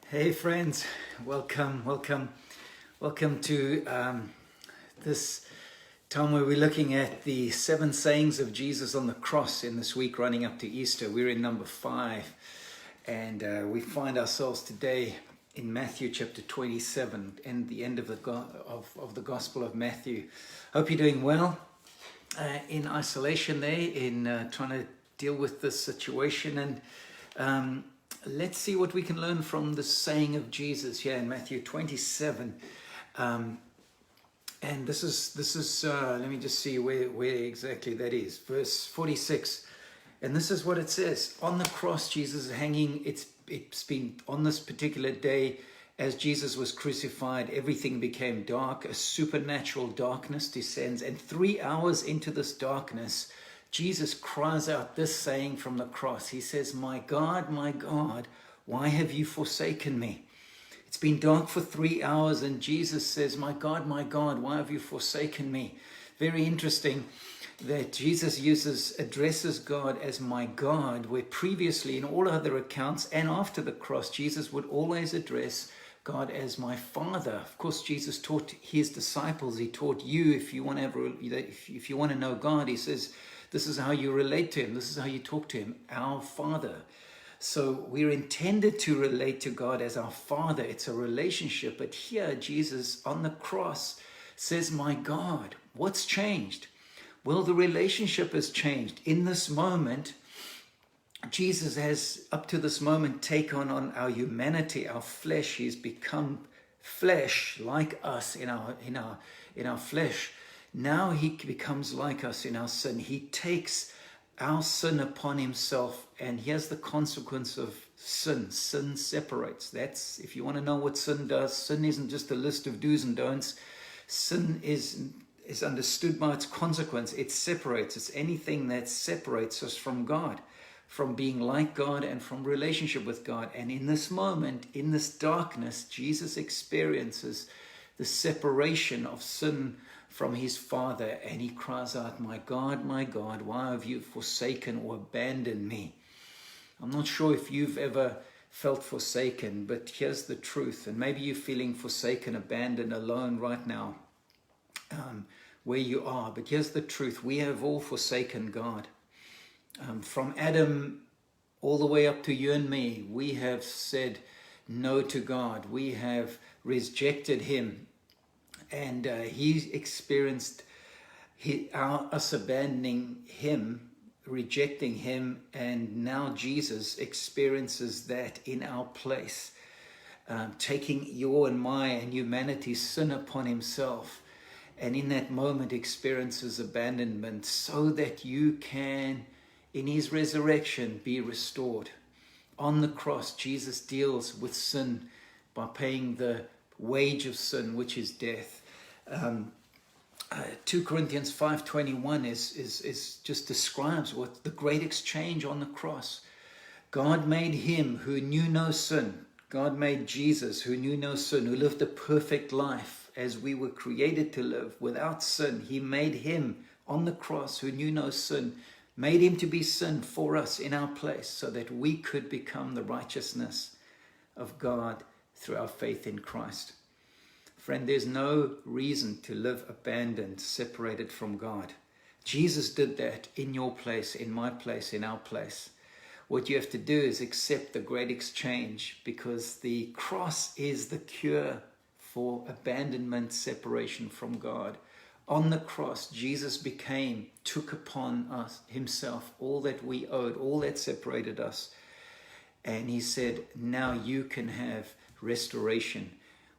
Hey friends, welcome to this time where we're looking at the 7 sayings of Jesus on the cross in this week running up to Easter. We're in number 5, and we find ourselves today in Matthew chapter 27 and the end of the Gospel of Matthew. Hope you're doing well in isolation there, in trying to deal with this situation, and let's see what we can learn from the saying of Jesus here in Matthew 27. And this is let me just see where exactly that is. Verse 46. And this is what it says. On the cross, Jesus is hanging. It's been on this particular day as Jesus was crucified, everything became dark. A supernatural darkness descends. And 3 hours into this darkness, Jesus cries out this saying from the cross. He says, my God, why have you forsaken me? It's been dark for 3 hours, and Jesus says, my God, why have you forsaken me? Very interesting that Jesus addresses God as my God, where previously in all other accounts and after the cross, Jesus would always address God as my Father. Of course, Jesus taught his disciples, he taught you, if you want to know God, he says, this is how you relate to him. This is how you talk to him, our Father. So we're intended to relate to God as our Father. It's a relationship. But here Jesus on the cross says, my God, what's changed? Well, the relationship has changed. In this moment, Jesus has, up to this moment, taken on our humanity, our flesh. He's become flesh like us in our flesh. Now he becomes like us in our sin. He takes our sin upon himself, and here's the consequence of sin. Sin separates. That's, if you want to know what sin does, sin isn't just a list of do's and don'ts. Sin is understood by its consequence. It separates. It's anything that separates us from God, from being like God and from relationship with God. And in this moment, in this darkness, Jesus experiences the separation of sin from his Father, and he cries out, my God, why have you forsaken or abandoned me? I'm not sure if you've ever felt forsaken, but here's the truth. And maybe you're feeling forsaken, abandoned, alone right now, where you are. But here's the truth. We have all forsaken God. From Adam all the way up to you and me, we have said no to God. We have rejected him. And he experienced us abandoning him, rejecting him, and now Jesus experiences that in our place, taking your and my and humanity's sin upon himself, and in that moment experiences abandonment so that you can, in his resurrection, be restored. On the cross, Jesus deals with sin by paying the wage of sin, which is death. 2 Corinthians 5:21 is just describes what the great exchange on the cross. God made him who knew no sin. God made Jesus who knew no sin, who lived a perfect life as we were created to live without sin. He made him on the cross who knew no sin, made him to be sin for us in our place so that we could become the righteousness of God through our faith in Christ. Friend, there's no reason to live abandoned, separated from God. Jesus did that in your place, in my place, in our place. What you have to do is accept the great exchange, because the cross is the cure for abandonment, separation from God. On the cross, Jesus took upon us himself all that we owed, all that separated us. And he said, now you can have restoration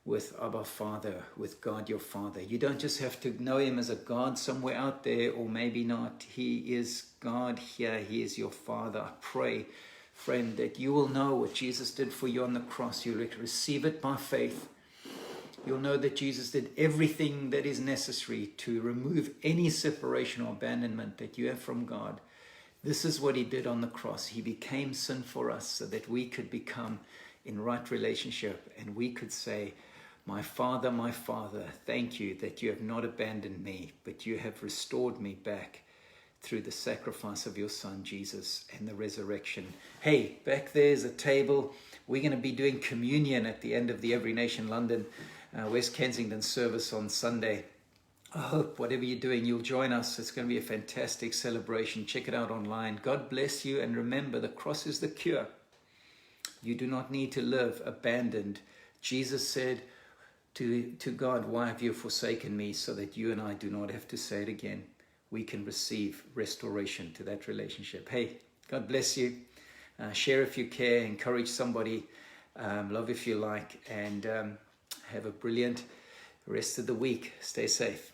with Abba Father, with God your Father. You don't just have to know him as a God somewhere out there, or maybe not. He is God here. He is your Father. I pray, friend, that you will know what Jesus did for you on the cross. You'll receive it by faith. You'll know that Jesus did everything that is necessary to remove any separation or abandonment that you have from God. This is what he did on the cross. He became sin for us so that we could become in right relationship, and we could say, my Father, thank you that you have not abandoned me, but you have restored me back through the sacrifice of your Son, Jesus, and the resurrection. Hey, back there's a table. We're going to be doing communion at the end of the Every Nation London West Kensington service on Sunday. I hope whatever you're doing, you'll join us. It's going to be a fantastic celebration. Check it out online. God bless you. And remember, the cross is the cure. You do not need to live abandoned. Jesus said to God, why have you forsaken me? So that you and I do not have to say it again. We can receive restoration to that relationship. Hey, God bless you. Share if you care. Encourage somebody. Love if you like. And have a brilliant rest of the week. Stay safe.